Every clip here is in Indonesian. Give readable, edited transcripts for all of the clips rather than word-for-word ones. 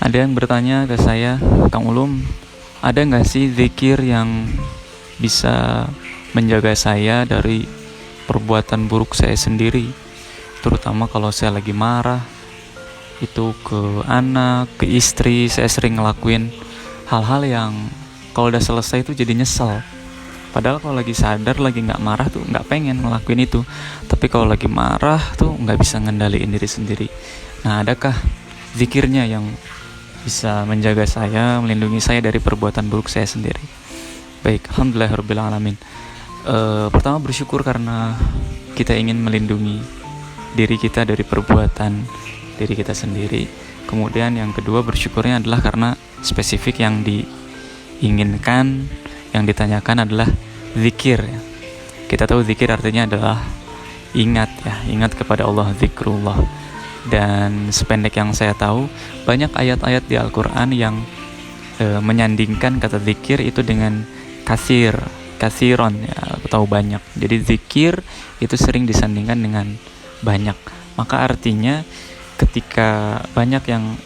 Ada yang bertanya ke saya, Kang Ulum, ada nggak sih zikir yang bisa menjaga saya dari perbuatan buruk saya sendiri, terutama kalau saya lagi marah, itu ke anak, ke istri. Saya sering ngelakuin hal-hal yang kalau udah selesai itu jadi nyesel. Padahal kalau lagi sadar, lagi nggak marah tuh nggak pengen ngelakuin itu. Tapi kalau lagi marah tuh nggak bisa ngendaliin diri sendiri. Nah, adakah zikirnya yang bisa menjaga saya, melindungi saya dari perbuatan buruk saya sendiri? Baik, alhamdulillahirabbil alamin. Pertama bersyukur karena kita ingin melindungi diri kita dari perbuatan diri kita sendiri. Kemudian yang kedua bersyukurnya adalah karena spesifik yang diinginkan, yang ditanyakan adalah zikir. Kita tahu zikir artinya adalah ingat kepada Allah, zikrullah. Dan sependek yang saya tahu, banyak ayat-ayat di Al-Quran yang menyandingkan kata zikir itu dengan kasiron, ya, atau banyak. Jadi zikir itu sering disandingkan dengan banyak. Maka artinya ketika banyak yang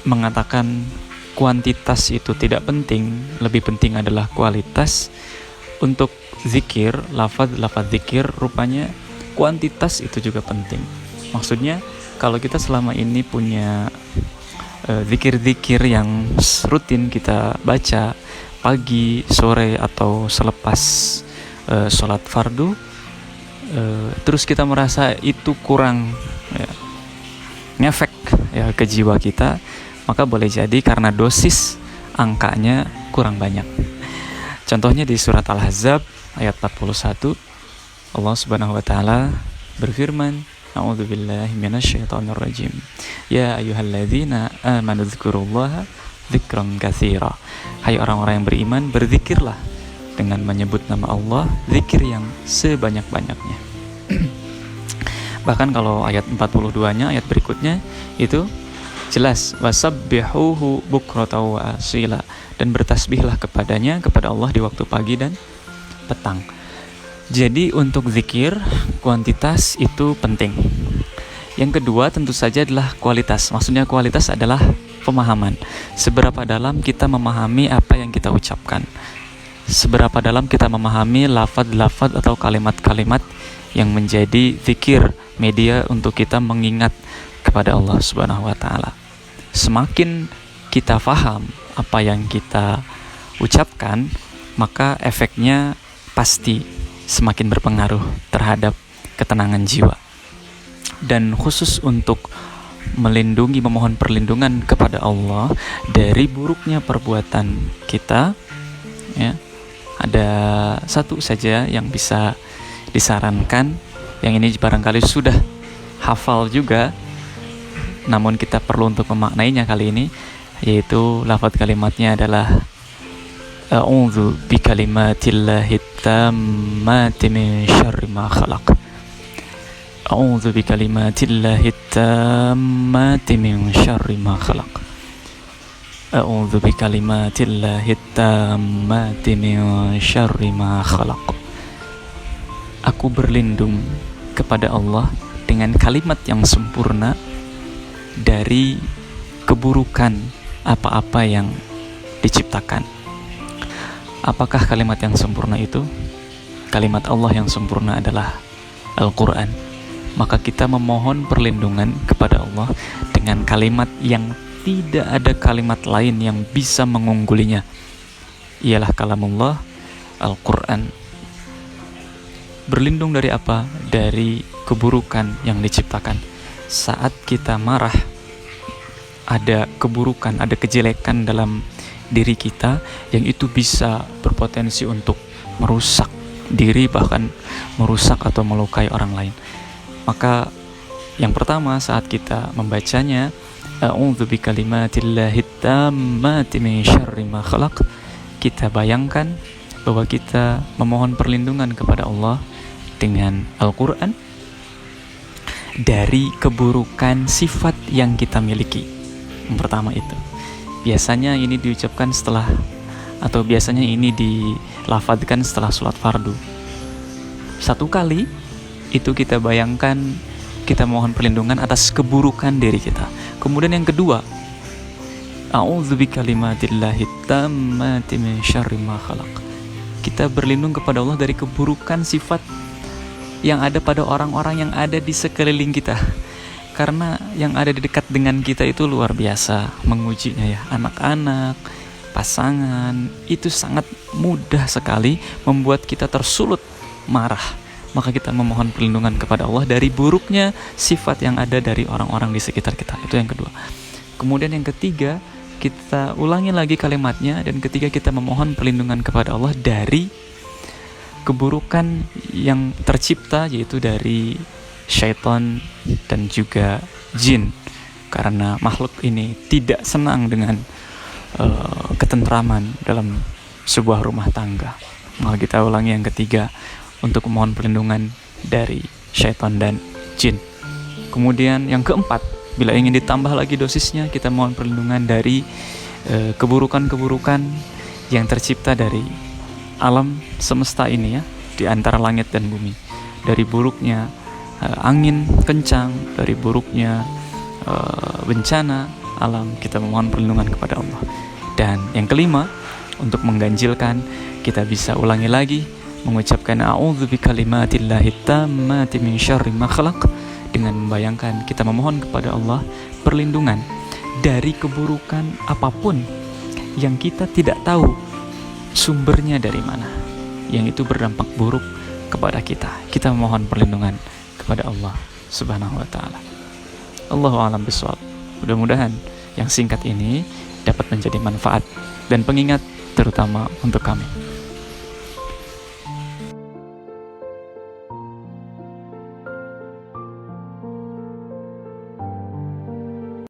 mengatakan kuantitas itu tidak penting, lebih penting adalah kualitas. Untuk zikir, lafaz zikir, rupanya kuantitas itu juga penting. Maksudnya kalau kita selama ini punya zikir-zikir yang rutin kita baca pagi, sore, atau selepas sholat fardu, terus kita merasa itu kurang ngefek ke jiwa kita, maka boleh jadi karena dosis angkanya kurang banyak. Contohnya di surat Al-Ahzab ayat 41, Allah Subhanahu wa taala berfirman, A'udzubillahi minasyaitonirrajim. Ya ayyuhalladzina amanu dzkurullaha dzikran katsira. Hai orang-orang yang beriman, berzikirlah dengan menyebut nama Allah, zikir yang sebanyak-banyaknya. Bahkan kalau ayat 42-nya, ayat berikutnya itu jelas, wasabbihuhu bukratan wa asila, dan bertasbihlah kepadanya, kepada Allah di waktu pagi dan petang. Jadi untuk zikir, kuantitas itu penting. Yang kedua tentu saja adalah kualitas. Maksudnya kualitas adalah pemahaman. Seberapa dalam kita memahami apa yang kita ucapkan, seberapa dalam kita memahami lafaz-lafaz atau kalimat-kalimat yang menjadi zikir, media untuk kita mengingat kepada Allah Subhanahu wa taala. Semakin kita faham apa yang kita ucapkan, maka efeknya pasti semakin berpengaruh terhadap ketenangan jiwa. Dan khusus untuk memohon perlindungan kepada Allah dari buruknya perbuatan kita, ya, ada satu saja yang bisa disarankan, yang ini barangkali sudah hafal juga, namun kita perlu untuk memaknainya kali ini, yaitu lafaz kalimatnya adalah a'udzu bikalimatillahi tammati min syarri ma khalaq. A'udzu bikalimatillahi tammati min syarri ma khalaq. A'udzu bikalimatillahi tammati min syarri ma khalaq. Aku berlindung kepada Allah dengan kalimat yang sempurna dari keburukan apa-apa yang diciptakan. Apakah kalimat yang sempurna itu? Kalimat Allah yang sempurna adalah Al-Quran. Maka kita memohon perlindungan kepada Allah dengan kalimat yang tidak ada kalimat lain yang bisa mengunggulinya, ialah kalamullah, Al-Quran. Berlindung dari apa? Dari keburukan yang diciptakan. Saat kita marah, ada keburukan, ada kejelekan dalam diri kita yang itu bisa berpotensi untuk merusak diri, bahkan merusak atau melukai orang lain. Maka yang pertama saat kita membacanya, a'udzu bikalimatillahi tammati min syarri ma khalaq, kita bayangkan bahwa kita memohon perlindungan kepada Allah dengan Al-Quran dari keburukan sifat yang kita miliki. Yang pertama itu. Biasanya ini diucapkan setelah, atau biasanya ini dilafadzkan setelah sholat fardu. Satu kali itu kita bayangkan, kita mohon perlindungan atas keburukan diri kita. Kemudian yang kedua, A'udzu bikalimatillahi tammati min syarri ma khalaq. Kita berlindung kepada Allah dari keburukan sifat yang ada pada orang-orang yang ada di sekeliling kita. Karena yang ada di dekat dengan kita itu luar biasa mengujinya ya. Anak-anak, pasangan, itu sangat mudah sekali membuat kita tersulut marah. Maka kita memohon perlindungan kepada Allah dari buruknya sifat yang ada dari orang-orang di sekitar kita. Itu yang kedua. Kemudian yang ketiga, kita ulangi lagi kalimatnya, dan ketiga kita memohon perlindungan kepada Allah dari keburukan yang tercipta, yaitu dari syaitan dan juga jin. Karena makhluk ini tidak senang dengan ketentraman dalam sebuah rumah tangga. Maka kita ulangi yang ketiga untuk memohon perlindungan dari syaitan dan jin. Kemudian yang keempat, bila ingin ditambah lagi dosisnya, kita mohon perlindungan dari keburukan-keburukan yang tercipta dari alam semesta ini ya, di antara langit dan bumi. Dari buruknya angin kencang, dari buruknya bencana alam, kita memohon perlindungan kepada Allah. Dan yang kelima, untuk mengganjilkan, kita bisa ulangi lagi mengucapkan a'udzu bikalimatillahi tammati min syarri ma khalaq, dengan membayangkan kita memohon kepada Allah perlindungan dari keburukan apapun yang kita tidak tahu sumbernya dari mana, yang itu berdampak buruk kepada kita. Kita memohon perlindungan kepada Allah Subhanahu wa taala. Allahu a'lam bishawab. Mudah-mudahan yang singkat ini dapat menjadi manfaat dan pengingat terutama untuk kami.